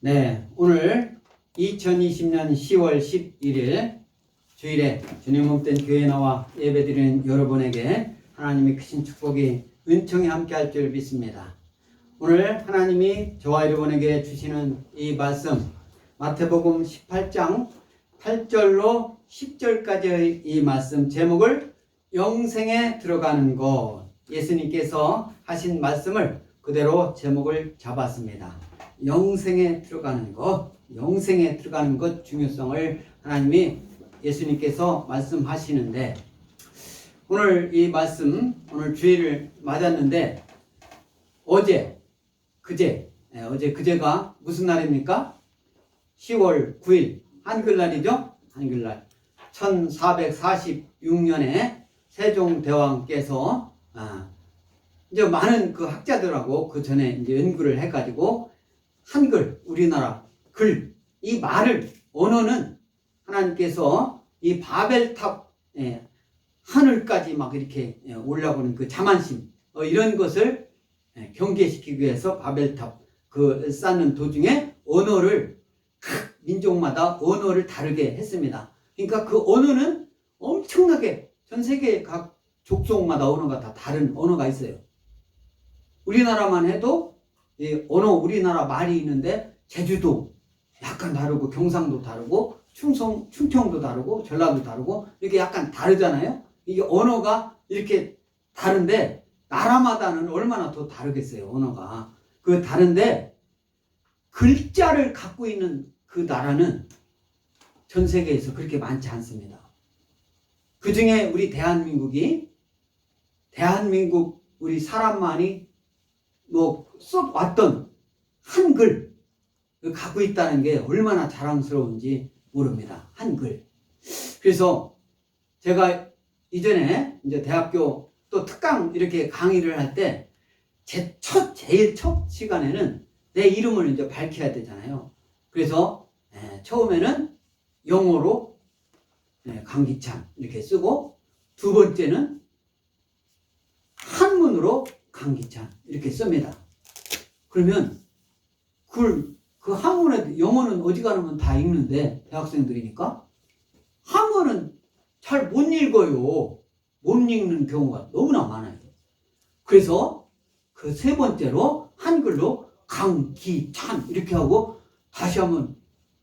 네, 오늘 2020년 10월 11일 주일에 주님 몸된 교회에 나와 예배드리는 여러분에게 하나님의 크신 축복이 은총이 함께할 줄 믿습니다. 오늘 하나님이 저와 여러분에게 주시는 이 말씀 마태복음 18장 8절로 10절까지의 이 말씀 제목을 영생에 들어가는 것, 예수님께서 하신 말씀을 그대로 제목을 잡았습니다. 영생에 들어가는 것, 영생에 들어가는 것 중요성을 하나님이 예수님께서 말씀하시는데, 오늘 이 말씀, 오늘 주일을 맞았는데 그제가 무슨 날입니까? 10월 9일 한글날이죠. 한글날 1446년에 세종대왕께서 이제 많은 그 학자들하고 그 전에 이제 연구를 해가지고 한글, 우리나라 글, 이 말을, 언어는 하나님께서 이 바벨탑, 하늘까지 막 이렇게 올라오는 그 자만심, 이런 것을 경계시키기 위해서 바벨탑 그 쌓는 도중에 언어를, 각 민족마다 언어를 다르게 했습니다. 그러니까 그 언어는 엄청나게 전 세계 각 족속마다 언어가 다 다른 언어가 있어요. 우리나라만 해도 우리나라 말이 있는데 제주도 약간 다르고 경상도 다르고 충청도 다르고 전라도 다르고 이렇게 약간 다르잖아요. 이게 언어가 이렇게 다른데 나라마다는 얼마나 더 다르겠어요. 언어가 그 다른데 글자를 갖고 있는 그 나라는 전 세계에서 그렇게 많지 않습니다. 그 중에 우리 대한민국 우리 사람만이 써왔던 한글 갖고 있다는 게 얼마나 자랑스러운지 모릅니다. 한글. 그래서 제가 이전에 이제 대학교 또 특강 이렇게 강의를 할 때 제일 첫 시간에는 내 이름을 이제 밝혀야 되잖아요. 그래서 처음에는 영어로 강기찬 이렇게 쓰고, 두 번째는 한문으로 강기찬 이렇게 씁니다. 그러면 그 한문에 영어는 어지간하면 다 읽는데 대학생들이니까 한문은 잘 못 읽어요. 못 읽는 경우가 너무나 많아요. 그래서 그 세 번째로 한글로 강기찬 이렇게 하고, 다시 한번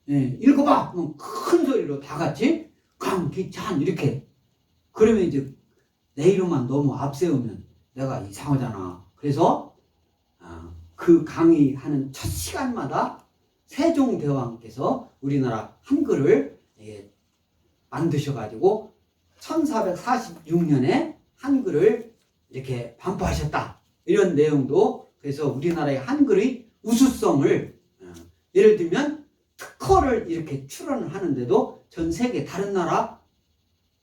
읽어봐 큰 소리로 다 같이 강기찬 이렇게. 그러면 이제 내 이름만 너무 앞세우면 내가 이상하잖아. 그래서 그 강의하는 첫 시간마다 세종대왕께서 우리나라 한글을 만드셔가지고 1446년에 한글을 이렇게 반포하셨다, 이런 내용도. 그래서 우리나라의 한글의 우수성을, 예를 들면 특허를 이렇게 출원을 하는데도 전 세계 다른 나라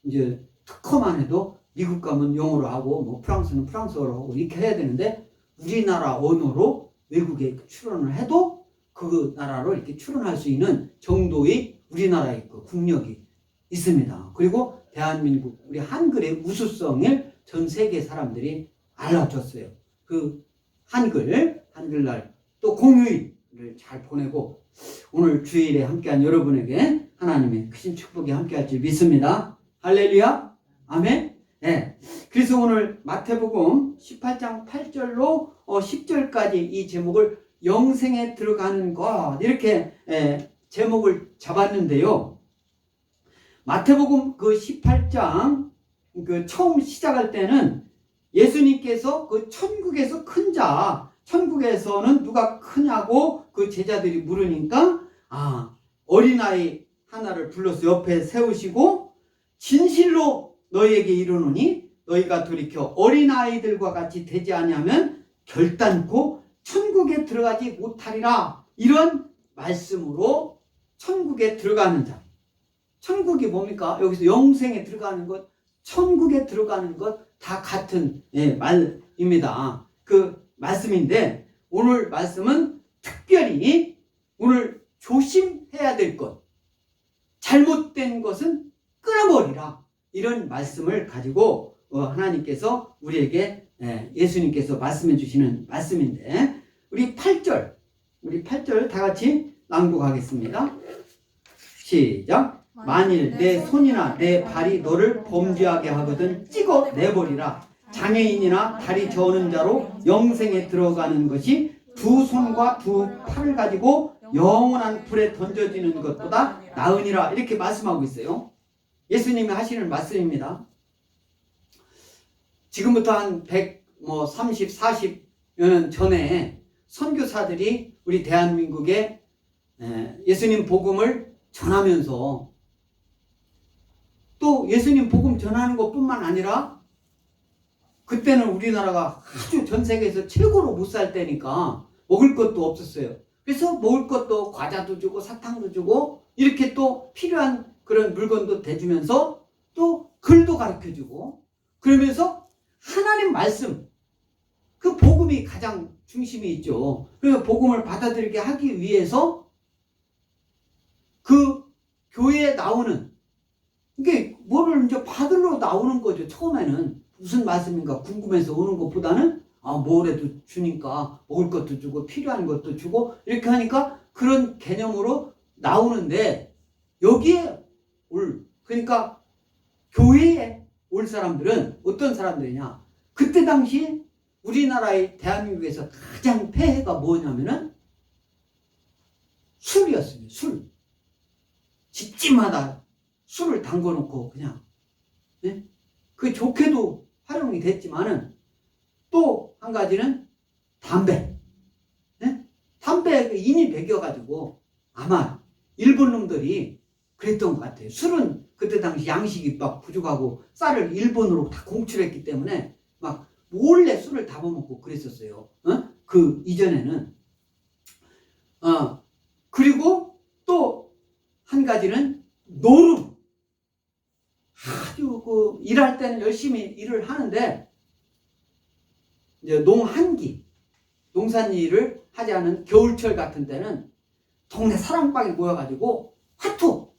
이제 특허만 해도 미국 가면 영어로 하고 프랑스는 프랑스어로 하고 이렇게 해야 되는데, 우리나라 언어로 외국에 출원을 해도 그 나라로 이렇게 출원할 수 있는 정도의 우리나라의 그 국력이 있습니다. 그리고 대한민국 우리 한글의 우수성을 전 세계 사람들이 알아줬어요. 그 한글날 또 공휴일을 잘 보내고, 오늘 주일에 함께한 여러분에게 하나님의 크신 축복이 함께할 줄 믿습니다. 할렐루야, 아멘. 네. 그래서 오늘 마태복음 18장 8절로 10절까지 이 제목을 영생에 들어가는 것, 이렇게 제목을 잡았는데요. 마태복음 그 18장 그 처음 시작할 때는 예수님께서 그 천국에서 큰 자, 천국에서는 누가 크냐고 그 제자들이 물으니까 어린아이 하나를 불러서 옆에 세우시고, 진실로 너희에게 이르노니 너희가 돌이켜 어린아이들과 같이 되지 아니하면 결단코 천국에 들어가지 못하리라, 이런 말씀으로 천국에 들어가는 자. 천국이 뭡니까? 여기서 영생에 들어가는 것, 천국에 들어가는 것 다 같은 말입니다. 그 말씀인데, 오늘 말씀은 특별히 오늘 조심해야 될 것, 잘못된 것은 끊어버리라, 이런 말씀을 가지고 하나님께서 우리에게, 예수님께서 말씀해 주시는 말씀인데, 우리 8절 다 같이 낭독하겠습니다. 시작. 만일 내 손이나 내 발이 너를 범죄하게 하거든 찍어 내버리라. 장애인이나 다리 저는 자로 영생에 들어가는 것이 두 손과 두 팔을 가지고 영원한 불에 던져지는 것보다 나으니라. 이렇게 말씀하고 있어요. 예수님이 하시는 말씀입니다. 지금부터 한 130, 40년 전에 선교사들이 우리 대한민국에 예수님 복음을 전하면서 또 예수님 복음 전하는 것뿐만 아니라 그때는 우리나라가 아주 전 세계에서 최고로 못 살 때니까 먹을 것도 없었어요. 그래서 먹을 것도 과자도 주고 사탕도 주고 이렇게 또 필요한 그런 물건도 대주면서 또 글도 가르쳐주고 그러면서 하나님 말씀 그 복음이 가장 중심이 있죠. 그래서 복음을 받아들이게 하기 위해서 그 교회에 나오는 이게 뭐를 이제 받으러 나오는 거죠. 처음에는 무슨 말씀인가 궁금해서 오는 것보다는 뭐래도 주니까 먹을 것도 주고 필요한 것도 주고 이렇게 하니까 그런 개념으로 나오는데 여기에 그러니까 교회에 올 사람들은 어떤 사람들이냐? 그때 당시 우리나라의 대한민국에서 가장 폐해가 뭐냐면은 술이었습니다. 술. 집집마다 술을 담궈놓고 그냥 그 좋게도 활용이 됐지만은 또 한 가지는 담배. 담배 인이 배겨가지고 아마 일본 놈들이 그랬던 것 같아요. 술은 그때 당시 양식이 막 부족하고 쌀을 일본으로 다 공출했기 때문에 막 몰래 술을 다 먹고 그랬었어요. 그 이전에는. 그리고 또 한 가지는 노름. 아주 일할 때는 열심히 일을 하는데 이제 농한기, 농산일을 하지 않은 겨울철 같은 때는 동네 사랑방에 모여가지고 화투.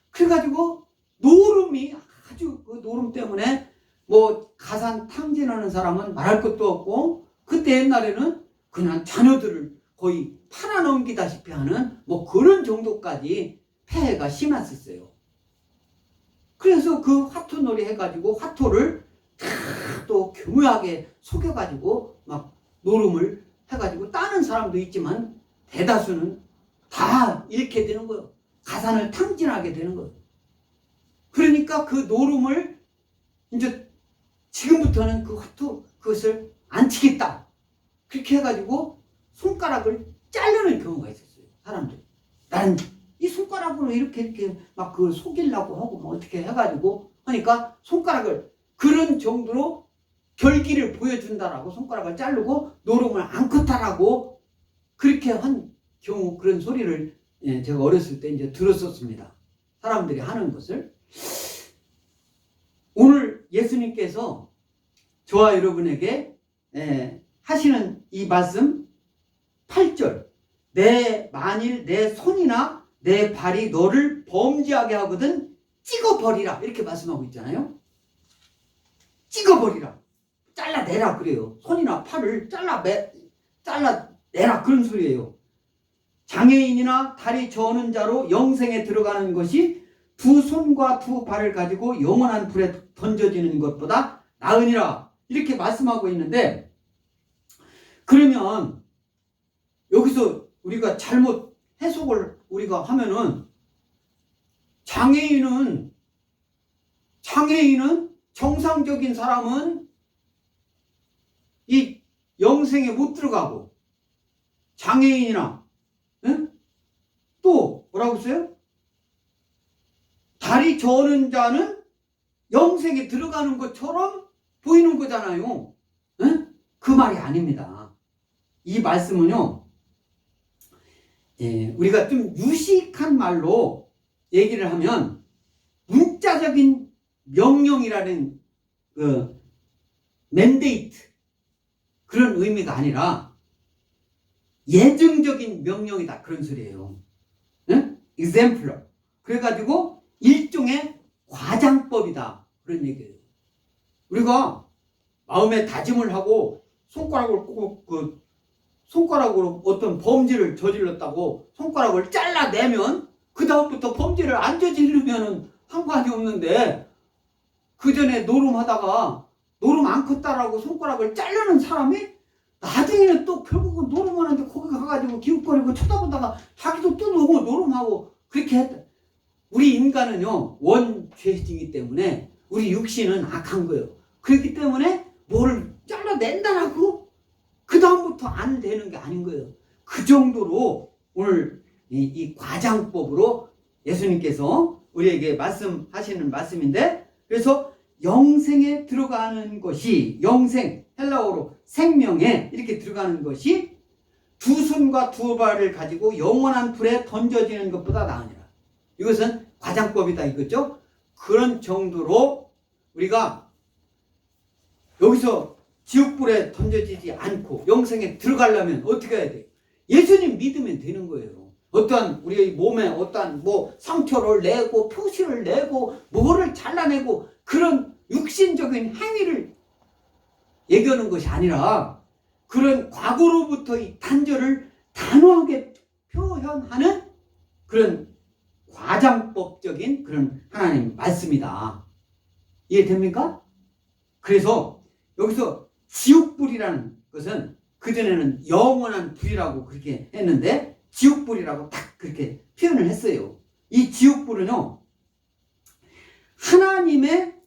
그래가지고 노름이 아주 그 노름 때문에 뭐 가산 탕진하는 사람은 말할 것도 없고 그때 옛날에는 그냥 자녀들을 거의 팔아넘기다시피 하는 뭐 그런 정도까지 폐해가 심했었어요. 그래서 그 화투놀이 해가지고 화투를 또 교묘하게 속여가지고 막 노름을 해가지고 따는 사람도 있지만 대다수는 다 잃게 되는 거예요. 가산을 탕진하게 되는 거예요. 그러니까 그 노름을 이제 지금부터는 그 화투 그것을 안 치겠다. 그렇게 해가지고 손가락을 자르는 경우가 있었어요. 사람들이. 나는 이 손가락으로 이렇게 막 그걸 속이려고 하고 뭐 어떻게 해가지고 하니까 손가락을 그런 정도로 결기를 보여준다라고 손가락을 자르고 노름을 안 컷하라고 그렇게 한 경우 그런 소리를 제가 어렸을 때 이제 들었었습니다. 사람들이 하는 것을. 오늘 예수님께서 저와 여러분에게 하시는 이 말씀 8절 만일 내 손이나 내 발이 너를 범죄하게 하거든 찍어버리라 이렇게 말씀하고 있잖아요. 찍어버리라. 잘라내라 그래요. 손이나 팔을 잘라내라 그런 소리예요. 장애인이나 다리 저는 자로 영생에 들어가는 것이 두 손과 두 발을 가지고 영원한 불에 던져지는 것보다 나으니라 이렇게 말씀하고 있는데 그러면 여기서 우리가 잘못 해석을 우리가 하면은 장애인은 정상적인 사람은 이 영생에 못 들어가고 장애인이나 또 뭐라고 했어요? 다리 저는 자는 영생에 들어가는 것처럼 보이는 거잖아요. 그 말이 아닙니다. 이 말씀은요, 우리가 좀 유식한 말로 얘기를 하면 문자적인 명령이라는 그 맨데이트 그런 의미가 아니라 예증적인 명령이다 그런 소리예요. example. 그래가지고 일종의 과장법이다 그런 얘기예요. 우리가 마음에 다짐을 하고 손가락을 꼭 손가락으로 어떤 범죄를 저질렀다고 손가락을 잘라내면 그 다음부터 범죄를 안 저지르면 상관이 없는데, 그 전에 노름하다가 노름 안 컸다라고 손가락을 자르는 사람이 나중에는 또 결국은 노름하는데 거기 가가지고 기웃거리고 쳐다보다가 자기도 또 노름하고 그렇게 했다. 우리 인간은요, 원죄이기 때문에 우리 육신은 악한 거예요. 그렇기 때문에 뭐를 잘라낸다라고 그 다음부터 안 되는 게 아닌 거예요. 그 정도로 오늘 이 과장법으로 예수님께서 우리에게 말씀하시는 말씀인데, 그래서 영생에 들어가는 것이, 영생, 헬라어로 생명에 이렇게 들어가는 것이 두 손과 두 발을 가지고 영원한 불에 던져지는 것보다 나으니라. 이것은 과장법이다 이거죠. 그런 정도로 우리가 여기서 지옥불에 던져지지 않고 영생에 들어가려면 어떻게 해야 돼요? 예수님 믿으면 되는 거예요. 어떠한 우리 몸에 어떠한 뭐 상처를 내고 표시를 내고 뭐를 잘라내고 그런 육신적인 행위를 얘기하는 것이 아니라, 그런 과거로부터의 단절을 단호하게 표현하는 그런 과장법적인 그런 하나님 말씀이다. 이해됩니까? 그래서 여기서 지옥불이라는 것은 그전에는 영원한 불이라고 그렇게 했는데 지옥불이라고 딱 그렇게 표현을 했어요. 이 지옥불은요, 하나님의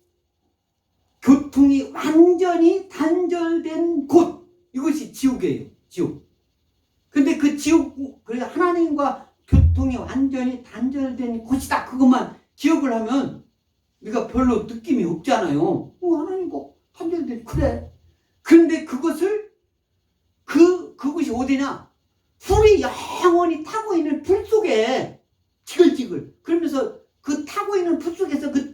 교통이 완전히 단절된 곳, 이것이 지옥이에요. 지옥. 근데 그 지옥, 그래서 하나님과 교통이 완전히 단절된 곳이다, 그것만 기억을 하면 우리가 별로 느낌이 없잖아요. 하나님과 단절된, 그래. 그런데 그것을 그것이 어디냐? 불이 영원히 타고 있는 불 속에 지글지글 그러면서 그 타고 있는 불 속에서 그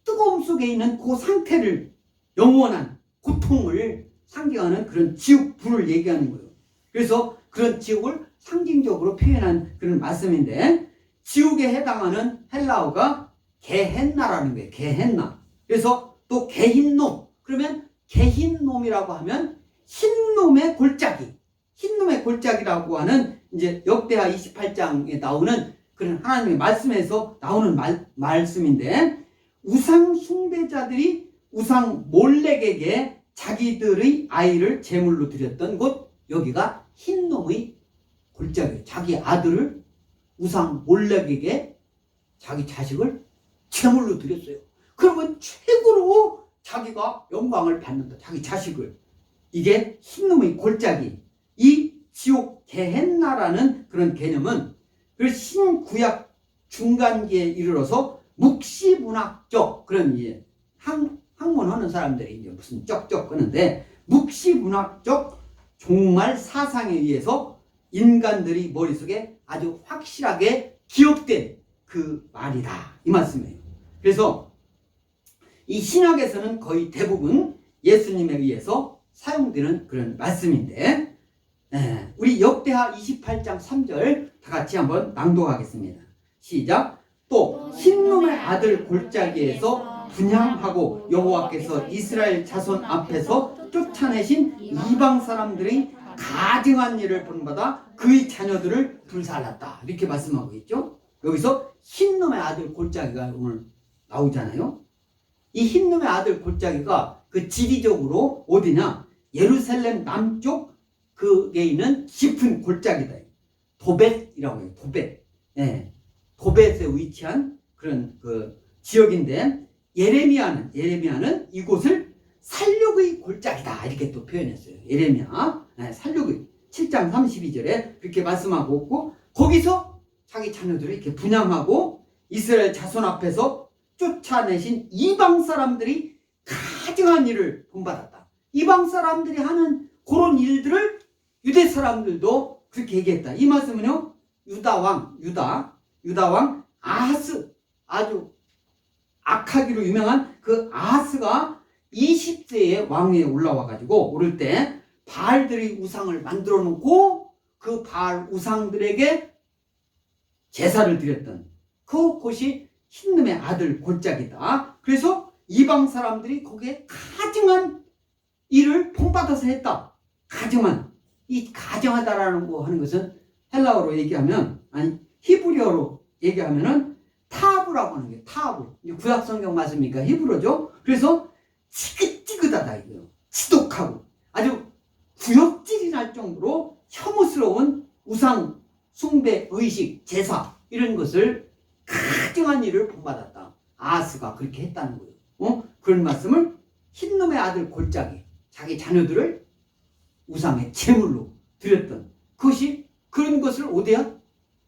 뜨거움 속에 있는 그 상태를, 영원한 고통을 상징하는 그런 지옥 불을 얘기하는 거예요. 그래서 그런 지옥을 상징적으로 표현한 그런 말씀인데, 지옥에 해당하는 헬라어가 게헨나라는 거예요. 게헨나. 그래서 또 게힌놈, 그러면 게힌놈이라고 하면 흰놈의 골짜기, 흰놈의 골짜기라고 하는 이제 역대하 28장에 나오는 그런 하나님의 말씀에서 나오는 말씀인데, 우상 숭배자들이 우상 몰렉에게 자기들의 아이를 제물로 드렸던 곳, 여기가 흰놈의 골짜기예요. 자기 아들을 우상 몰렉에게 자기 자식을 제물로 드렸어요. 그러면 최고로 자기가 영광을 받는다, 자기 자식을. 이게 흰놈의 골짜기. 이 지옥 게헨나라는 그런 개념은 그 신구약 중간기에 이르러서 묵시문학적 그런 학문하는 사람들이 이제 무슨 쩍쩍 끄는데, 묵시문학적 종말 사상에 의해서 인간들이 머릿속에 아주 확실하게 기억된 그 말이다, 이 말씀이에요. 그래서 이 신약에서는 거의 대부분 예수님에 의해서 사용되는 그런 말씀인데, 우리 역대하 28장 3절 다 같이 한번 낭독하겠습니다. 시작. 또 흰놈의 아들 골짜기에서 분향하고 여호와께서 이스라엘 자손 앞에서 쫓아내신 이방 사람들이 가증한 일을 본받아 그의 자녀들을 불살랐다, 이렇게 말씀하고 있죠. 여기서 흰놈의 아들 골짜기가 오늘 나오잖아요. 이 흰놈의 아들 골짜기가 그 지리적으로 어디냐? 예루살렘 남쪽 그에 있는 깊은 골짜기다. 도벳이라고 해요. 도벳. 도벳에 위치한 그런 그 지역인데, 예레미야는 이곳을 살육의 골짜기다, 이렇게 또 표현했어요. 예레미야 살육의 7장 32절에 그렇게 말씀하고 있고, 거기서 자기 자녀들을 이렇게 분양하고 이스라엘 자손 앞에서 쫓아내신 이방 사람들이 가증한 일을 본받았다. 이방 사람들이 하는 그런 일들을 유대 사람들도 그렇게 얘기했다. 이 말씀은요, 유다 왕 아하스, 아주 악하기로 유명한 그 아하스가 20세에 왕위에 올라와 가지고 오를 때 바알들의 우상을 만들어 놓고 그 바알 우상들에게 제사를 드렸던 그곳이 흰놈의 아들 골짜기다. 그래서 이방 사람들이 거기에 가증한 일을 본받아서 했다. 가증한 이 가정하다라는 거 하는 것은 헬라어로 얘기하면, 아니 히브리어로 얘기하면은 타브라고 하는 게 타브. 구약 성경 말씀이니까 히브리어죠. 그래서 지긋지긋하다 이거요. 지독하고 아주 구역질이 날 정도로 혐오스러운 우상 숭배 의식 제사 이런 것을 가증한 일을 본받았다. 아하스가 그렇게 했다는 거예요. 그런 말씀을 흰놈의 아들 골짜기 자기 자녀들을 우상의 제물로 드렸던 그것이 그런 것을 오대야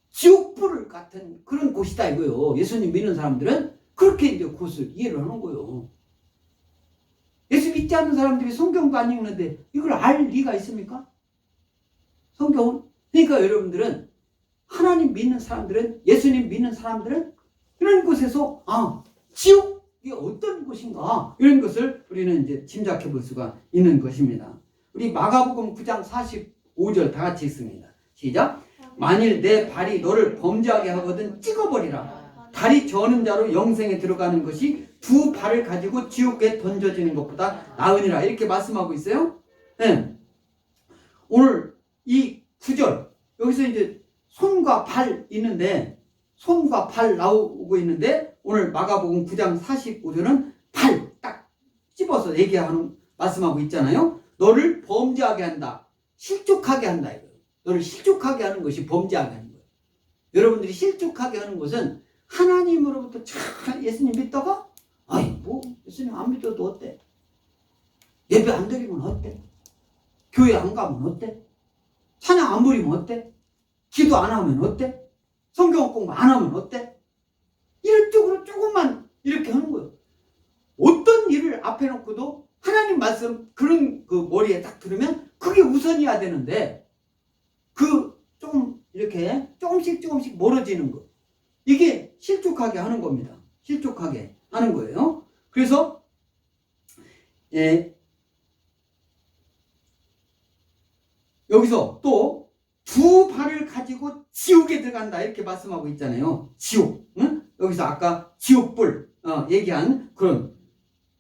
지옥불 같은 그런 곳이다 이거요. 예수님 믿는 사람들은 그렇게 이제 그것을 이해를 하는 거예요. 예수 믿지 않는 사람들이 성경도 안 읽는데 이걸 알 리가 있습니까? 성경은. 그러니까 여러분들은 하나님 믿는 사람들은, 예수님 믿는 사람들은 이런 곳에서 지옥이 어떤 곳인가 이런 것을 우리는 이제 짐작해 볼 수가 있는 것입니다. 우리 마가복음 9장 45절 다 같이 읽습니다. 시작. 만일 내 발이 너를 범죄하게 하거든 찍어버리라. 다리 저는 자로 영생에 들어가는 것이 두 발을 가지고 지옥에 던져지는 것보다 나으니라. 이렇게 말씀하고 있어요. 네. 오늘 이 9절 여기서 이제 손과 발 있는데, 손과 발 나오고 있는데, 오늘 마가복음 9장 45절은 발 딱 찝어서 얘기하는 말씀하고 있잖아요. 너를 범죄하게 한다. 실족하게 한다 이거예요. 너를 실족하게 하는 것이 범죄하게 하는 거예요. 여러분들이 실족하게 하는 것은 하나님으로부터 참 예수님 믿다가 예수님 안 믿어도 어때? 예배 안 드리면 어때? 교회 안 가면 어때? 찬양 안 부리면 어때? 기도 안 하면 어때? 성경 공부 안 하면 어때? 이런 쪽으로 조금만 이렇게 하는 거예요. 어떤 일을 앞에 놓고도 하나님 말씀 그런 그 머리에 딱 들으면 그게 우선이어야 되는데 조금 이렇게 조금씩 멀어지는 거. 이게 실족하게 하는 겁니다. 실족하게 하는 거예요. 그래서 여기서 또 두 발을 가지고 지옥에 들어간다 이렇게 말씀하고 있잖아요. 지옥. 응? 여기서 아까 지옥불 얘기한 그런.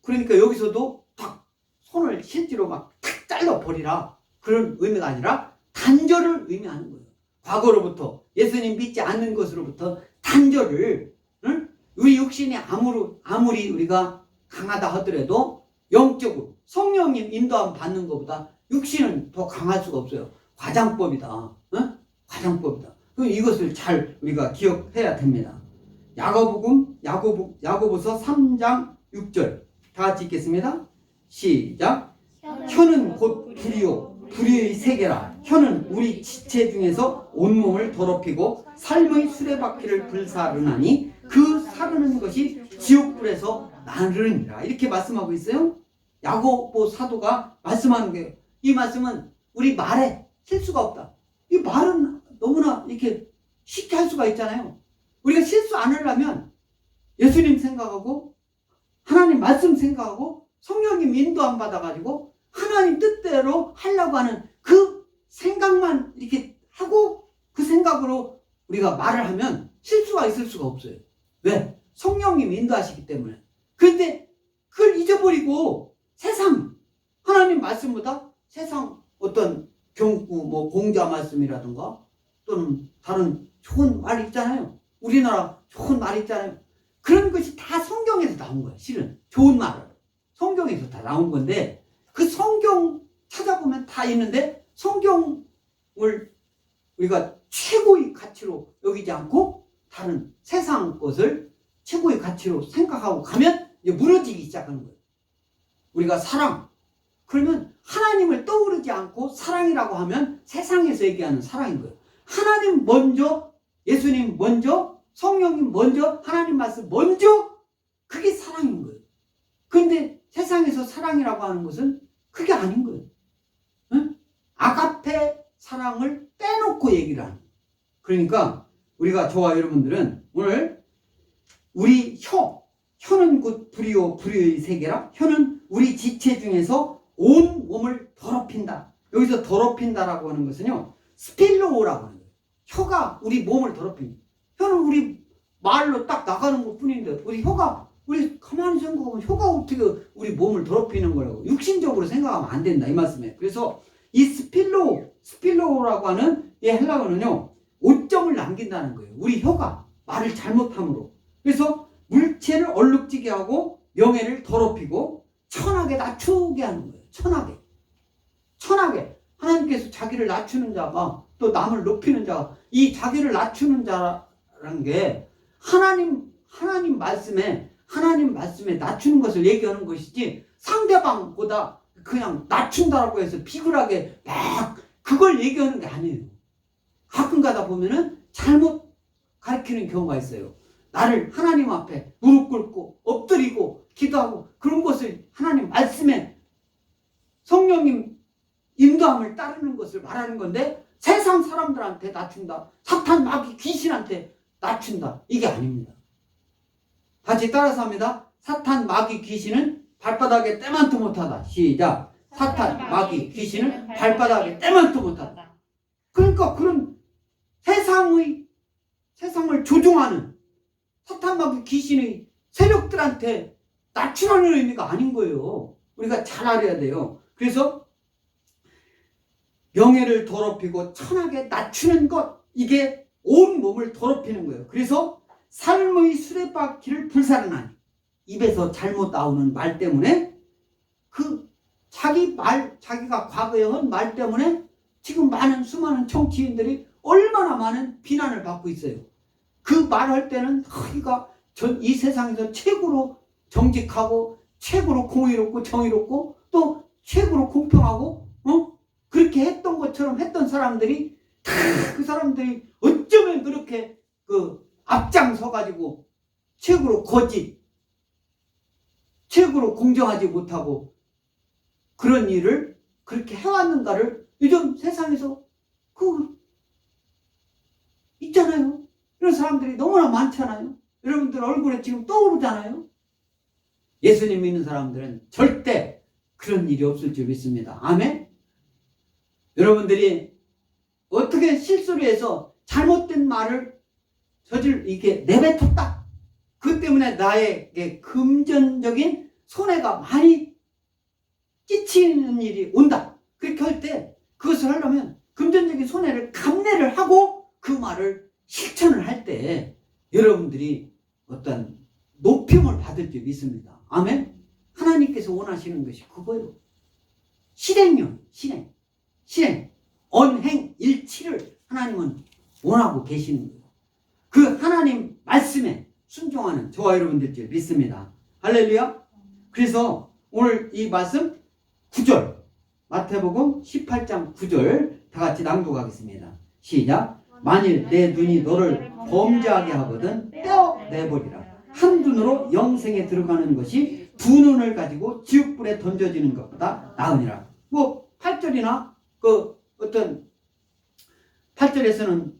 그러니까 여기서도 딱 손을 실제로 막 탁 잘라버리라 그런 의미가 아니라 단절을 의미하는 거예요. 과거로부터 예수님 믿지 않는 것으로부터 단절을, 응? 우리 육신이 아무리 우리가 강하다 하더라도 영적으로 성령님 인도함 받는 것보다 육신은 더 강할 수가 없어요. 과장법이다. 응? 과장법이다. 그럼 이것을 잘 우리가 기억해야 됩니다. 야고보서 3장 6절 다 같이 읽겠습니다. 시작. 혀는 곧 불이요 불의의 세계라. 혀는 우리 지체 중에서 온몸을 더럽히고 삶의 수레바퀴를 불사르나니 그 사르는 것이 지옥불에서 나르니라. 이렇게 말씀하고 있어요. 야고보 사도가 말씀하는 거예요. 이 말씀은 우리 말에 실수가 없다. 이 말은 너무나 이렇게 쉽게 할 수가 있잖아요. 우리가 실수 안 하려면 예수님 생각하고 하나님 말씀 생각하고 성령님 인도 안 받아가지고 하나님 뜻대로 하려고 하는 그 생각만 이렇게 하고 그 생각으로 우리가 말을 하면 실수가 있을 수가 없어요. 왜? 성령님 인도하시기 때문에. 그런데 그걸 잊어버리고 세상 하나님 말씀보다 세상 어떤 경구 공자 말씀이라든가 또는 다른 좋은 말 있잖아요. 우리나라 좋은 말 있잖아요. 그런 것이 다 성경에서 나온 거예요. 실은 좋은 말은 성경에서 다 나온 건데 그 성경 찾아보면 다 있는데 성경을 우리가 최고의 가치로 여기지 않고 다른 세상 것을 최고의 가치로 생각하고 가면 이제 무너지기 시작하는 거예요. 우리가 사랑 그러면 하나님을 떠오르지 않고 사랑이라고 하면 세상에서 얘기하는 사랑인 거예요. 하나님 먼저, 예수님 먼저, 성령님 먼저, 하나님 말씀 먼저 그게 사랑인 거예요. 그런데 세상에서 사랑이라고 하는 것은 그게 아닌 거예요. 응? 아가페 사랑을 빼놓고 얘기를 하는 거예요. 그러니까 우리가 저와 여러분들은 오늘 우리 혀는 곧 불이요 불의의 세계라. 혀는 우리 지체 중에서 온 몸을 더럽힌다. 여기서 더럽힌다라고 하는 것은요 스필로라고 하는 거예요. 혀가 우리 몸을 더럽힙니다. 혀는 우리 말로 딱 나가는 것 뿐인데 우리 가만히 생각하면 혀가 어떻게 우리 몸을 더럽히는 거라고 육신적으로 생각하면 안 된다 이 말씀이에요. 그래서 이 필로라고 하는 이 헬라어는요, 오점을 남긴다는 거예요. 우리 혀가 말을 잘못함으로. 그래서 물체를 얼룩지게 하고 명예를 더럽히고 천하게 낮추게 하는 거예요. 천하게. 하나님께서 자기를 낮추는 자가 또 남을 높이는 자가, 이 자기를 낮추는 자라는 게 하나님 말씀에 낮추는 것을 얘기하는 것이지, 상대방보다 그냥 낮춘다라고 해서 비굴하게 막 그걸 얘기하는 게 아니에요. 가끔 가다 보면은 잘못 가르치는 경우가 있어요. 나를 하나님 앞에 무릎 꿇고 엎드리고 기도하고 그런 것을 하나님 말씀에 성령님 인도함을 따르는 것을 말하는 건데, 세상 사람들한테 낮춘다, 사탄 마귀 귀신한테 낮춘다, 이게 아닙니다. 같이 따라서 합니다. 사탄 마귀 귀신은 발바닥에 때만도 못하다. 시작. 사탄 마귀 귀신은 발바닥에 때만도 못하다. 그러니까 그런 세상을 조종하는 사탄 마귀 귀신의 세력들한테 낮추라는 의미가 아닌 거예요. 우리가 잘 알아야 돼요. 그래서 명예를 더럽히고 천하게 낮추는 것, 이게 온 몸을 더럽히는 거예요. 그래서 삶의 수레바퀴를 불살라나니, 입에서 잘못 나오는 말 때문에, 그 자기가 과거에 한 말 때문에 지금 수많은 정치인들이 얼마나 많은 비난을 받고 있어요. 그 말할 때는 이 세상에서 최고로 정직하고 최고로 공의롭고 정의롭고 또 최고로 공평하고 그렇게 했던 것처럼 했던 사람들이 다 그 사람들이 어쩌면 그렇게 앞장서 가지고 최고로 거짓, 최고로 공정하지 못하고 그런 일을 그렇게 해왔는가를 요즘 세상에서 있잖아요. 이런 사람들이 너무나 많잖아요. 여러분들 얼굴에 지금 떠오르잖아요. 예수님 믿는 사람들은 절대 그런 일이 없을 줄 믿습니다. 아멘? 여러분들이 어떻게 실수를 해서 잘못된 말을 이렇게 내뱉었다, 그 때문에 나에게 금전적인 손해가 많이 끼치는 일이 온다, 그렇게 할 때, 그것을 하려면 금전적인 손해를 감내를 하고 그 말을 실천을 할 때 여러분들이 어떤 높임을 받을 줄 믿습니다. 아멘? 하나님께서 원하시는 것이 그거예요. 실행, 언행일치를 하나님은 원하고 계시는 거예요. 그 하나님 말씀에 순종하는 저와 여러분들 줄 믿습니다. 할렐루야. 그래서 오늘 이 말씀 9절, 마태복음 18장 9절 다 같이 낭독하겠습니다. 시작. 만일 내 눈이 너를 범죄하게 하거든 떼어내버리라. 한 눈으로 영생에 들어가는 것이 두 눈을 가지고 지옥불에 던져지는 것보다 나으니라. 8절이나 어떤 8절에서는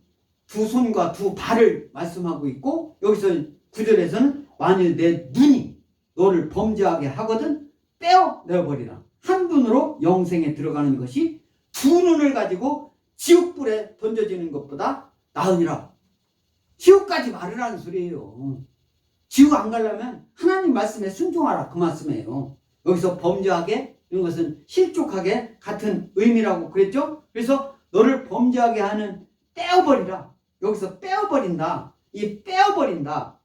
두 손과 두 발을 말씀하고 있고, 여기서 9절에서는 만일 내 눈이 너를 범죄하게 하거든 떼어내버리라. 한 눈으로 영생에 들어가는 것이 두 눈을 가지고 지옥불에 던져지는 것보다 나으니라. 지옥까지 말으라는 소리예요. 지옥 안 가려면 하나님 말씀에 순종하라, 그 말씀이에요. 여기서 범죄하게, 이런 것은 실족하게 같은 의미라고 그랬죠. 그래서 너를 범죄하게 하는 떼어버리라. 여기서 떼어버린다, 이 떼어버린다,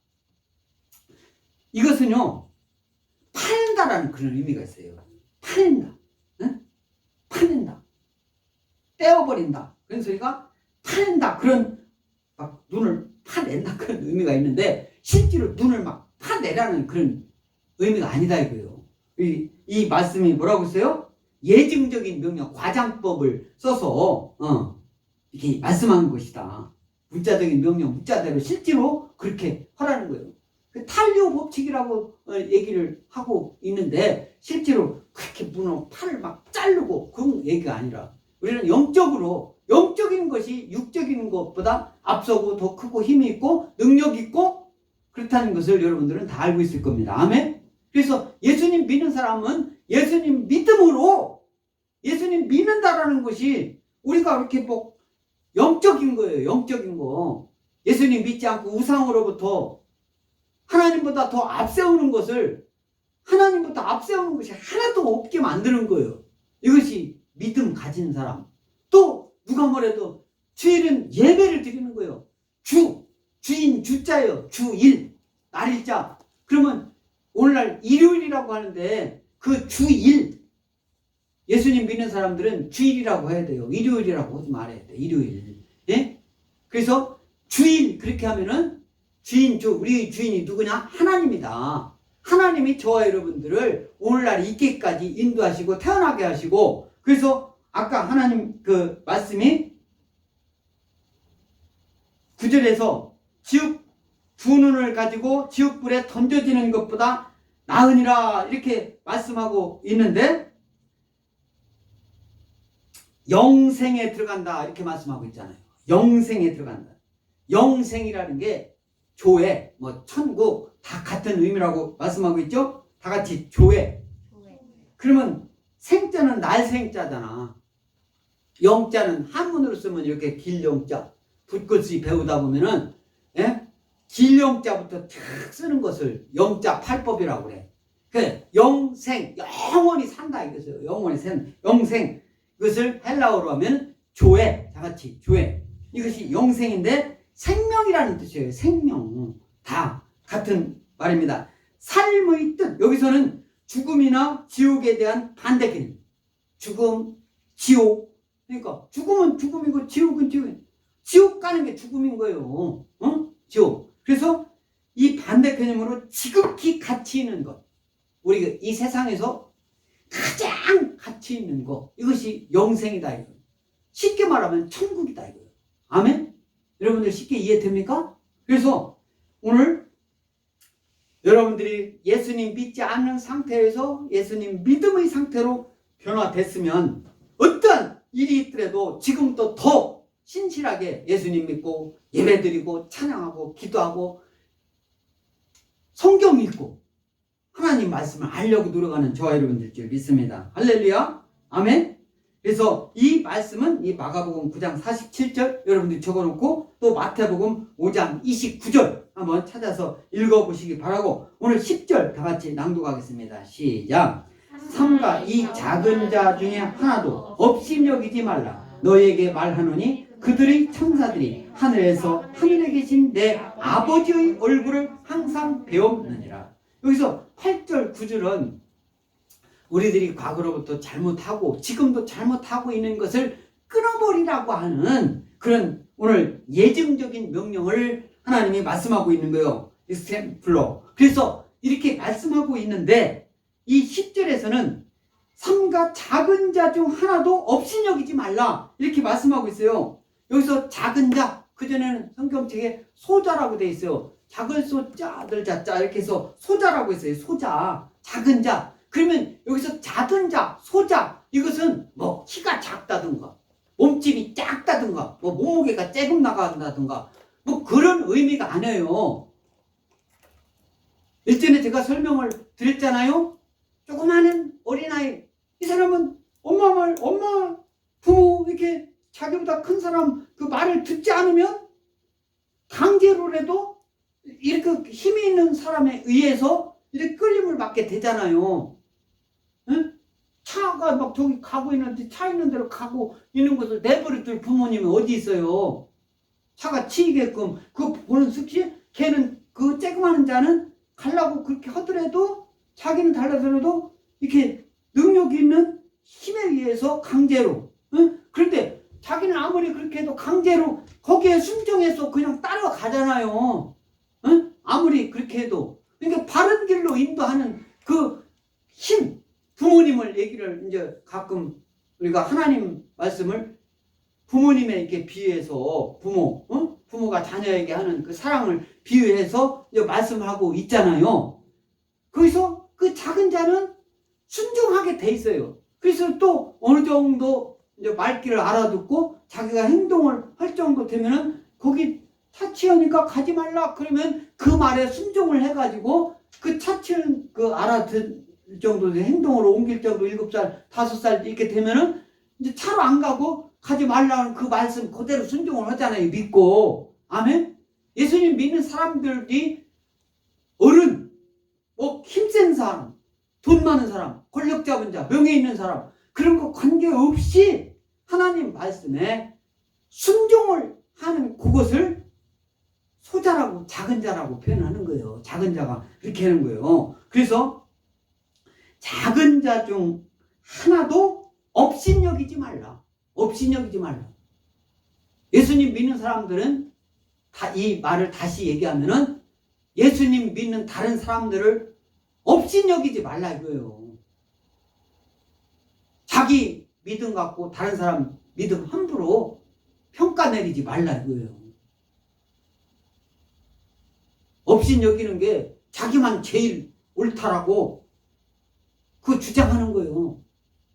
이것은요 파낸다라는 그런 의미가 있어요. 파낸다, 응? 파낸다, 떼어버린다, 그런 소리가 파낸다, 그런 막 눈을 파낸다 그런 의미가 있는데, 실제로 눈을 막 파내라는 그런 의미가 아니다 이거예요. 이 말씀이 뭐라고 했어요? 예증적인 명령, 과장법을 써서 이렇게 말씀한 것이다. 문자적인 명령, 문자대로 실제로 그렇게 하라는 거예요. 그 탄료 법칙이라고 얘기를 하고 있는데, 실제로 그렇게 팔을 막 자르고 그런 얘기가 아니라, 우리는 영적인 것이 육적인 것보다 앞서고 더 크고 힘이 있고 능력이 있고 그렇다는 것을 여러분들은 다 알고 있을 겁니다. 아멘? 그래서 예수님 믿는 사람은 예수님 믿음으로, 예수님 믿는다라는 것이 우리가 이렇게 영적인 거예요. 영적인 거. 예수님 믿지 않고 우상으로부터 하나님보다 더 앞세우는 것이 하나도 없게 만드는 거예요. 이것이 믿음 가진 사람. 또 누가 아무래도 주일은 예배를 드리는 거예요. 주인 주자예요. 주일, 날일자. 그러면 오늘날 일요일이라고 하는데 그 주일, 예수님 믿는 사람들은 주일이라고 해야 돼요. 일요일이라고 하지 말아야 돼. 일요일. 예? 그래서 주일 그렇게 하면은 우리 주인이 누구냐? 하나님이다. 하나님이 저와 여러분들을 오늘날 있기까지 인도하시고 태어나게 하시고, 그래서 아까 하나님 그 말씀이 9절에서 지옥 두 눈을 가지고 지옥불에 던져지는 것보다 나으니라 이렇게 말씀하고 있는데, 영생에 들어간다 이렇게 말씀하고 있잖아요. 영생에 들어간다. 영생이라는 게 조회, 천국 다 같은 의미라고 말씀하고 있죠. 다 같이 조회. 그러면 생자는 날생자잖아. 영자는 한문으로 쓰면 이렇게 길영자. 붓글씨 배우다 보면은 길영자부터 탁 쓰는 것을 영자 팔법이라고 그래. 그 영생, 영원히 산다 이거죠. 영원히 산, 영생. 이것을 헬라어로 하면 조회, 다 같이 조회. 이것이 영생인데 생명이라는 뜻이에요. 생명. 다 같은 말입니다. 삶의 뜻. 여기서는 죽음이나 지옥에 대한 반대 개념. 죽음, 지옥. 그러니까 죽음은 죽음이고 지옥은 지옥. 지옥 가는 게 죽음인 거예요. 지옥. 그래서 이 반대 개념으로 지극히 가치 있는 것. 우리가 이 세상에서 가장 가치 있는 것. 이것이 영생이다. 이거. 쉽게 말하면 천국이다. 이거. 아멘? 여러분들 쉽게 이해됩니까? 그래서 오늘 여러분들이 예수님 믿지 않는 상태에서 예수님 믿음의 상태로 변화됐으면 어떤 일이 있더라도 지금부터 더 신실하게 예수님 믿고 예배드리고 찬양하고 기도하고 성경 읽고 하나님 말씀을 알려고 노력하는 저와 여러분들 줄 믿습니다. 할렐루야. 아멘. 그래서 이 말씀은 이 마가복음 9장 47절 여러분들이 적어놓고 또 마태복음 5장 29절 한번 찾아서 읽어보시기 바라고, 오늘 10절 다 같이 낭독하겠습니다. 시작. 삼가 이 작은 자 중에 하나도 업신여기지 말라. 너희에게 말하노니 그들의 천사들이 하늘에서 하늘에 계신 내 아버지의 얼굴을 항상 배웠느니라. 여기서 8절 9절은 우리들이 과거로부터 잘못하고 지금도 잘못하고 있는 것을 끊어버리라고 하는 그런 오늘 예정적인 명령을 하나님이 말씀하고 있는 거예요. 익스템플로. 그래서 이렇게 말씀하고 있는데 이 10절에서는 삼가 작은 자 중 하나도 업신여기지 말라 이렇게 말씀하고 있어요. 여기서 작은 자, 그전에는 성경책에 소자라고 되어 있어요. 작은 소자, 아들 자자 이렇게 해서 소자라고 했어요. 소자, 작은 자. 그러면 여기서 작은 자, 소자, 이것은 키가 작다든가 몸집이 작다든가 몸무게가 조금 나간다든가 그런 의미가 아니에요. 일전에 제가 설명을 드렸잖아요. 조그마한 어린아이, 이 사람은 엄마 말, 엄마, 부모 이렇게 자기보다 큰 사람 그 말을 듣지 않으면 강제로라도 이렇게 힘이 있는 사람에 의해서 이렇게 끌림을 받게 되잖아요. 응? 차가 막 저기 가고 있는데 차 있는 대로 가고 있는 것을 내버려둘 부모님은 어디 있어요? 차가 치이게끔 그 보는 습시 걔는 그 쬐그마한 자는 가려고 그렇게 하더라도 자기는 달라서라도 이렇게 능력이 있는 힘에 의해서 강제로. 응? 그런데 자기는 아무리 그렇게 해도 강제로 거기에 순종해서 그냥 따라가잖아요. 응? 아무리 그렇게 해도. 그러니까 바른 길로 인도하는 그 힘, 부모님을 얘기를 이제 가끔 우리가 하나님 말씀을 부모님에 이렇게 비유해서 부모가 자녀에게 하는 그 사랑을 비유해서 이제 말씀하고 있잖아요. 거기서 그 작은 자는 순종하게 돼 있어요. 그래서 또 어느 정도 이제 말귀를 알아듣고 자기가 행동을 할 정도 되면은 거기 차치하니까 가지 말라 그러면 그 말에 순종을 해가지고 그 차치는 그 알아듣 정도 행동으로 옮길 정도 7살, 5살 이렇게 되면은 이제 차로 안 가고 가지 말라는 그 말씀 그대로 순종을 하잖아요. 믿고. 아멘. 예수님 믿는 사람들이 어른, 힘센 사람, 돈 많은 사람, 권력 잡은 자, 명예 있는 사람 그런 거 관계없이 하나님 말씀에 순종을 하는 그것을 소자라고, 작은 자라고 표현하는 거예요. 작은 자가 그렇게 하는 거예요. 그래서 작은 자 중 하나도 업신여기지 말라. 업신여기지 말라. 예수님 믿는 사람들은 이 말을 다시 얘기하면은 예수님 믿는 다른 사람들을 업신여기지 말라 이거예요. 자기 믿음 갖고 다른 사람 믿음 함부로 평가 내리지 말라 이거예요. 업신여기는 게 자기만 제일 옳다라고 그 주장하는 거예요.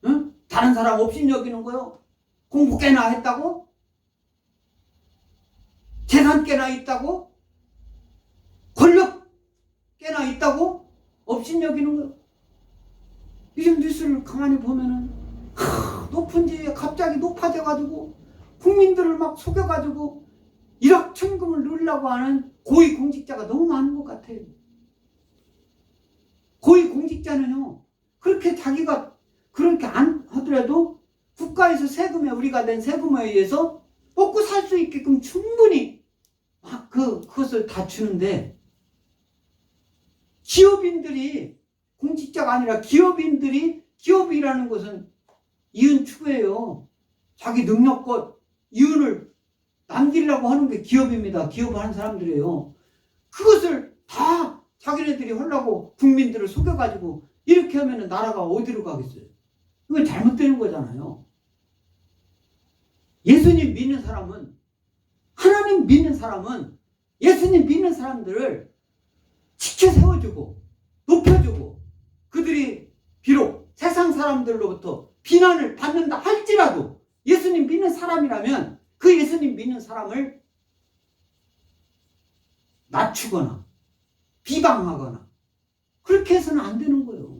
응? 다른 사람 업신여기는 거요. 공부 꽤나 했다고? 재산 꽤나 있다고? 권력 꽤나 있다고? 업신여기는 거예요. 요즘 뉴스를 가만히 보면은 높은 지에 갑자기 높아져가지고 국민들을 막 속여가지고 일확천금을 누리려고 하는 고위공직자가 너무 많은 것 같아요. 고위공직자는요, 그렇게 자기가 그렇게 안 하더라도 국가에서 세금에 우리가 낸 세금에 의해서 먹고 살 수 있게끔 충분히 그것을 다 주는데, 기업인들이, 공직자가 아니라 기업인들이, 기업이라는 것은 이윤 추구예요. 자기 능력껏 이윤을 남기려고 하는 게 기업입니다. 기업을 하는 사람들이에요. 그것을 다 자기네들이 하려고 국민들을 속여가지고 이렇게 하면 나라가 어디로 가겠어요? 이건 잘못되는 거잖아요. 예수님 믿는 사람은, 하나님 믿는 사람은 예수님 믿는 사람들을 지켜 세워주고 높여주고, 그들이 비록 세상 사람들로부터 비난을 받는다 할지라도 예수님 믿는 사람이라면 그 예수님 믿는 사람을 낮추거나 비방하거나 그렇게 해서는 안 되는 거예요.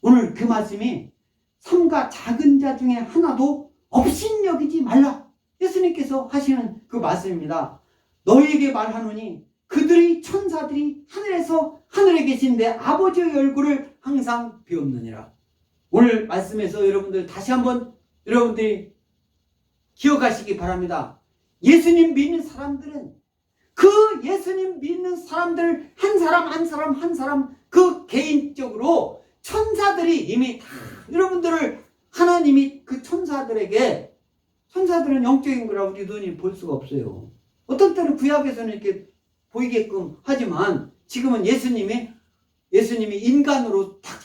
오늘 그 말씀이 삼가 작은 자 중에 하나도 업신여기지 말라. 예수님께서 하시는 그 말씀입니다. 너희에게 말하노니 그들의 천사들이 하늘에 계신 내 아버지의 얼굴을 항상 비옵느니라. 오늘 말씀에서 여러분들 다시 한번 여러분들이 기억하시기 바랍니다. 예수님 믿는 사람들은 그 예수님 믿는 사람들 한 사람 그 개인적으로 천사들이 이미 다 여러분들을 하나님이 그 천사들에게, 천사들은 영적인 거라 우리 눈이 볼 수가 없어요. 어떤 때는 구약에서는 이렇게 보이게끔 하지만 지금은 예수님이 인간으로 딱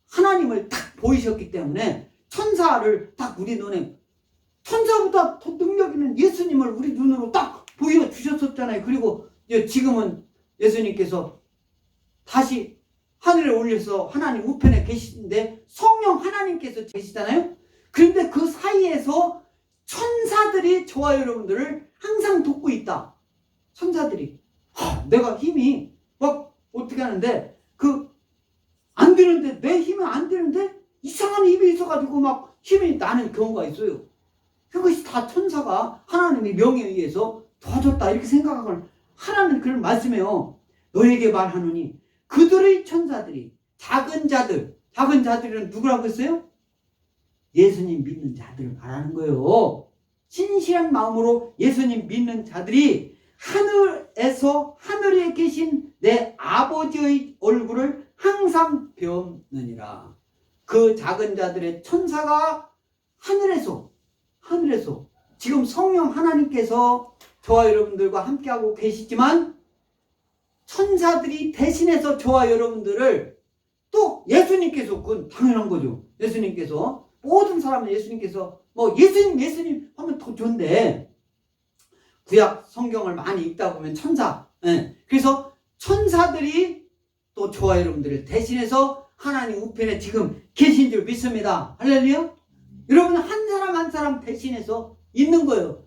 하나님을 딱 보이셨기 때문에 천사를 딱 우리 눈에, 천사보다 더 능력 있는 예수님을 우리 눈으로 딱 보여주셨었잖아요. 그리고 지금은 예수님께서 다시 하늘에 올려서 하나님 우편에 계시는데 성령 하나님께서 계시잖아요. 그런데 그 사이에서 천사들이 저와 여러분들을 항상 돕고 있다. 천사들이 내가 힘이 막 어떻게 하는데 안 되는데, 내 힘이 안 되는데 이상한 힘이 있어가지고 막 힘이 나는 경우가 있어요. 그것이 다 천사가 하나님의 명에 의해서 도와줬다 이렇게 생각을 하라는 그런 말씀이에요. 너에게 말하노니 그들의 천사들이, 작은 자들은 누구라고 했어요? 예수님 믿는 자들을 말하는 거예요. 진실한 마음으로 예수님 믿는 자들이 하늘에 계신 내 아버지의 얼굴을 항상 배움느니라. 그 작은 자들의 천사가 하늘에서 지금 성령 하나님께서 저와 여러분들과 함께하고 계시지만 천사들이 대신해서 저와 여러분들을, 또 예수님께서, 그건 당연한 거죠. 예수님께서, 모든 사람은 예수님께서 예수님 하면 더 좋은데, 구약 성경을 많이 읽다 보면 그래서 천사들이 또 저와 여러분들을 대신해서 하나님 우편에 지금 계신 줄 믿습니다. 할렐루야. 여러분 한 사람 대신해서 있는 거예요.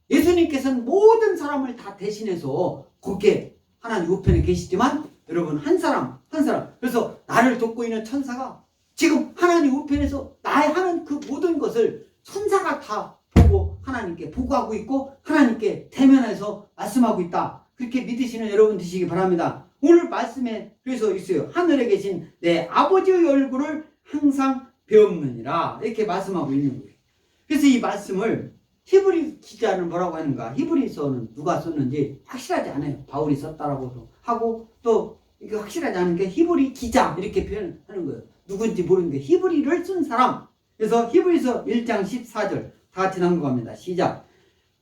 예수님께서는 모든 사람을 다 대신해서 거기에 하나님 우편에 계시지만 여러분 한 사람 그래서 나를 돕고 있는 천사가 지금 하나님 우편에서 나의 하는 그 모든 것을 천사가 다 보고 하나님께 보고하고 있고 하나님께 대면해서 말씀하고 있다. 그렇게 믿으시는 여러분 되시기 바랍니다. 오늘 말씀에 그래서 있어요. 하늘에 계신 내 아버지의 얼굴을 항상 배움느니라 이렇게 말씀하고 있는 거예요. 그래서 이 말씀을 히브리 기자는 뭐라고 하는가? 히브리서는 누가 썼는지 확실하지 않아요. 바울이 썼다라고도 하고 또 이게 확실하지 않은 게 히브리 기자 이렇게 표현하는 거예요. 누군지 모르는 게 히브리를 쓴 사람. 그래서 히브리서 1장 14절 다 같이 낭독합니다. 시작.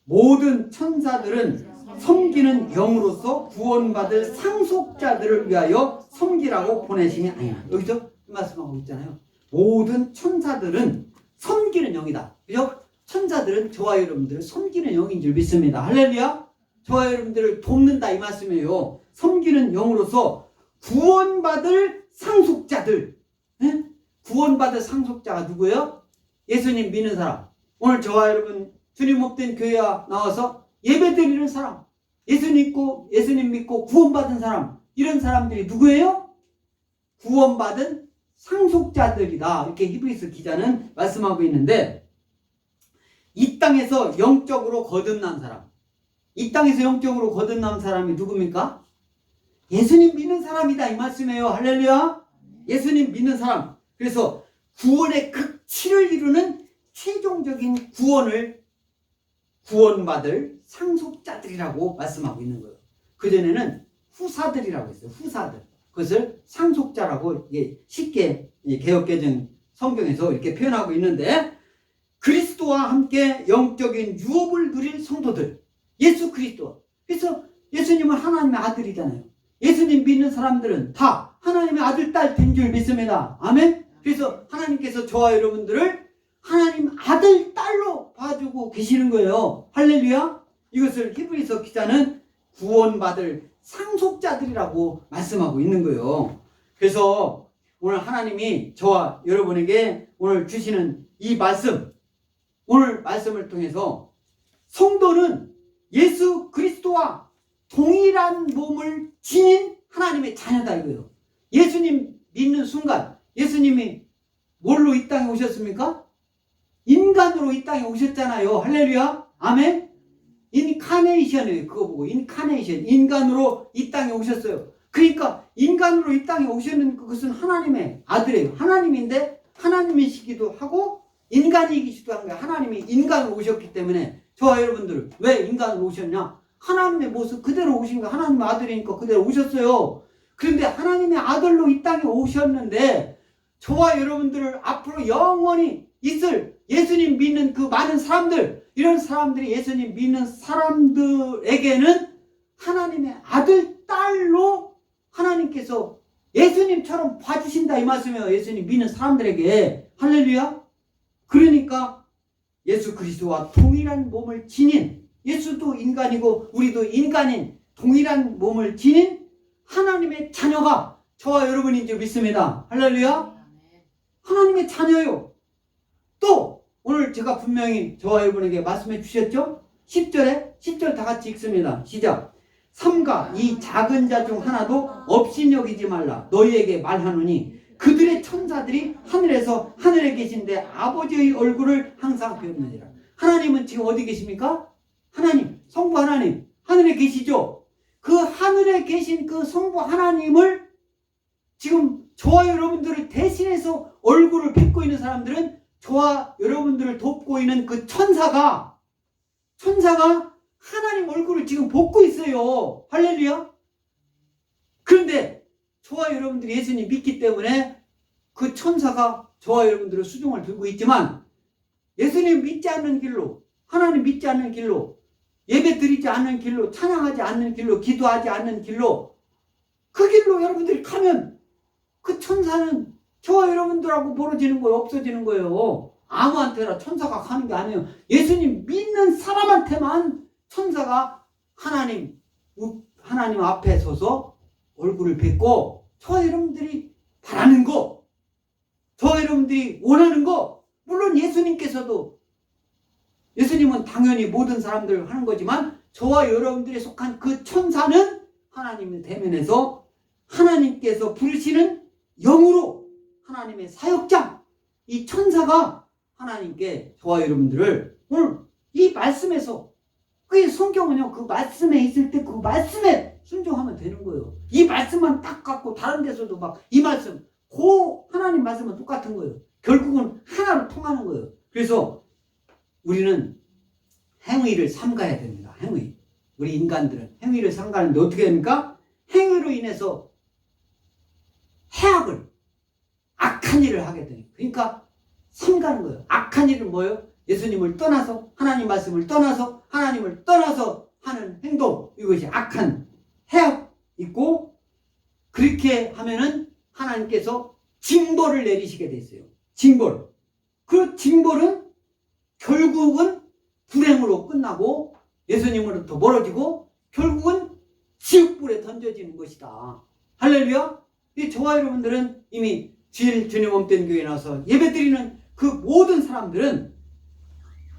모든 천사들은 섬기는 영으로서 구원받을 상속자들을 위하여 섬기라고 보내심이 아니야. 여기서 말씀하고 있잖아요. 모든 천사들은 섬기는 영이다. 그죠? 천사들은 저와 여러분들을 섬기는 영인 줄 믿습니다. 할렐루야. 저와 여러분들을 돕는다 이 말씀이에요. 섬기는 영으로서 구원받을 상속자들. 네? 구원받을 상속자가 누구예요? 예수님 믿는 사람. 오늘 저와 여러분 주님 없던 교회에 나와서 예배드리는 사람. 예수님 믿고 구원받은 사람. 이런 사람들이 누구예요? 구원받은 상속자들이다. 이렇게 히브리서 기자는 말씀하고 있는데, 이 땅에서 영적으로 거듭난 사람. 이 땅에서 영적으로 거듭난 사람이 누굽니까? 예수님 믿는 사람이다 이 말씀이에요. 할렐루야. 예수님 믿는 사람. 그래서 구원의 극치를 이루는 최종적인 구원받을 상속자들이라고 말씀하고 있는 거예요. 그전에는 후사들이라고 했어요. 후사들. 그것을 상속자라고 쉽게 개역개정 성경에서 이렇게 표현하고 있는데, 그리스도와 함께 영적인 유업을 누릴 성도들. 예수 그리스도. 그래서 예수님은 하나님의 아들이잖아요. 예수님 믿는 사람들은 다 하나님의 아들, 딸 된 줄 믿습니다. 아멘? 그래서 하나님께서 저와 여러분들을 하나님 아들, 딸로 봐주고 계시는 거예요. 할렐루야. 이것을 히브리서 기자는 구원받을 상속자들이라고 말씀하고 있는 거예요. 그래서 오늘 하나님이 저와 여러분에게 오늘 주시는 이 말씀, 오늘 말씀을 통해서 성도는 예수 그리스도와 동일한 몸을 지닌 하나님의 자녀다 이거예요. 예수님 믿는 순간 예수님이 뭘로 이 땅에 오셨습니까? 인간으로 이 땅에 오셨잖아요. 할렐루야. 아멘. 인카네이션이에요. 그거 보고 인카네이션. 인간으로 이 땅에 오셨어요. 그러니까 인간으로 이 땅에 오셨는 그것은 하나님의 아들이에요. 하나님인데 하나님이시기도 하고 인간이기도 한 거예요. 하나님이 인간으로 오셨기 때문에 저와 여러분들 왜 인간으로 오셨냐? 하나님의 모습 그대로 오신 거. 하나님의 아들이니까 그대로 오셨어요. 그런데 하나님의 아들로 이 땅에 오셨는데 저와 여러분들을 앞으로 영원히 있을 예수님 믿는 그 많은 사람들, 이런 사람들이 예수님 믿는 사람들에게는 하나님의 아들, 딸로 하나님께서 예수님처럼 봐주신다 이 말씀이에요. 예수님 믿는 사람들에게. 할렐루야. 그러니까 예수 그리스도와 동일한 몸을 지닌, 예수도 인간이고 우리도 인간인 동일한 몸을 지닌 하나님의 자녀가 저와 여러분인 줄 믿습니다. 할렐루야. 하나님의 자녀요. 또 오늘 제가 분명히 저와 여러분에게 말씀해 주셨죠? 10절 다 같이 읽습니다. 시작. 삼가 이 작은 자 중 하나도 없인 여기지 말라. 너희에게 말하노니 그들의 천사들이 하늘에서 하늘에 계신데 아버지의 얼굴을 항상 배우느니라. 하나님은 지금 어디 계십니까? 하나님, 성부 하나님 하늘에 계시죠? 그 하늘에 계신 그 성부 하나님을 지금 저와 여러분들을 대신해서 얼굴을 뵙고 있는 사람들은 저와 여러분들을 돕고 있는 그 천사가 하나님 얼굴을 지금 보고 있어요. 할렐루야. 그런데 저와 여러분들이 예수님 믿기 때문에 그 천사가 저와 여러분들의 수종을 들고 있지만, 예수님 믿지 않는 길로, 하나님 믿지 않는 길로, 예배 드리지 않는 길로, 찬양하지 않는 길로, 기도하지 않는 길로, 그 길로 여러분들이 가면 그 천사는 저와 여러분들하고 멀어지는 거예요. 없어지는 거예요. 아무한테나 천사가 가는 게 아니에요. 예수님 믿는 사람한테만 천사가 하나님 앞에 서서 얼굴을 뵙고 저와 여러분들이 바라는 거, 저와 여러분들이 원하는 거, 물론 예수님은 당연히 모든 사람들을 하는 거지만 저와 여러분들이 속한 그 천사는 하나님의 대면에서 하나님께서 부르시는 영으로 하나님의 사역장, 이 천사가 하나님께 저와 여러분들을 오늘 이 말씀에서, 그 성경은요 그 말씀에 있을 때 그 말씀에 순종하면 되는 거예요. 이 말씀만 딱 갖고 다른 데서도 막 이 말씀, 그 하나님 말씀은 똑같은 거예요. 결국은 하나로 통하는 거예요. 그래서 우리는 행위를 삼가야 됩니다. 행위. 우리 인간들은 행위를 삼가는데 어떻게 됩니까? 행위로 인해서 해악을, 악한 일을 하게 되니까. 그러니까 삼가는 거예요. 악한 일은 뭐예요? 예수님을 떠나서, 하나님 말씀을 떠나서, 하나님을 떠나서 하는 행동. 이것이 악한 해악 있고, 그렇게 하면은 하나님께서 징벌을 내리시게 돼 있어요. 징벌. 그 징벌은 결국은 불행으로 끝나고 예수님으로부터 멀어지고 결국은 지옥불에 던져지는 것이다. 할렐루야. 저와 여러분들은 이미 주님 몸된 교회에 나와서 예배드리는 그 모든 사람들은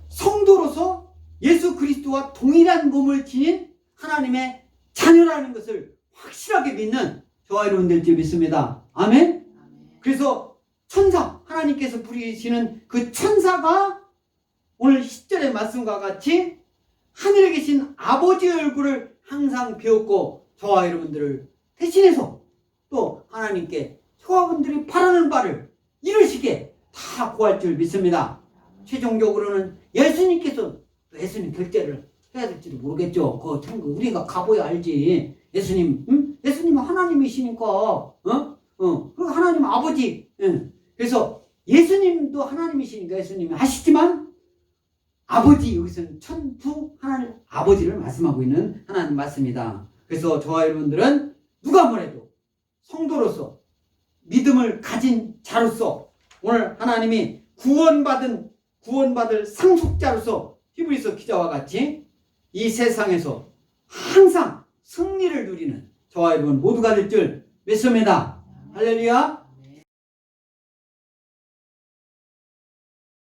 성도로서 예수 그리스도와 동일한 몸을 지닌 하나님의 자녀라는 것을 확실하게 믿는 저와 여러분들이 믿습니다. 아멘. 그래서 천사, 하나님께서 부리시는 그 천사가 오늘 10절의 말씀과 같이 하늘에 계신 아버지의 얼굴을 항상 배웠고 저와 여러분들을 대신해서 또 하나님께 저와 여러분들이 바라는 바를 이루시게 다 구할 줄 믿습니다. 최종적으로는 예수님께서 예수님 결제를 해야 될지도 모르겠죠. 그 천국 우리가 가봐야 알지. 예수님, 응? 예수님은 하나님이시니까, 그리고 하나님 아버지. 응. 그래서 예수님도 하나님이시니까 예수님이 하시지만 아버지, 여기서는 천부 하나님 아버지를 말씀하고 있는 하나님 말씀이다. 그래서 저와 여러분들은 누가 뭐래도 성도로서 믿음을 가진 자로서 오늘 하나님이 구원받을 상속자로서 히브리서 기자와 같이 이 세상에서 항상 승리를 누리는 저와 여러분 모두가 될 줄 믿습니다. 할렐루야.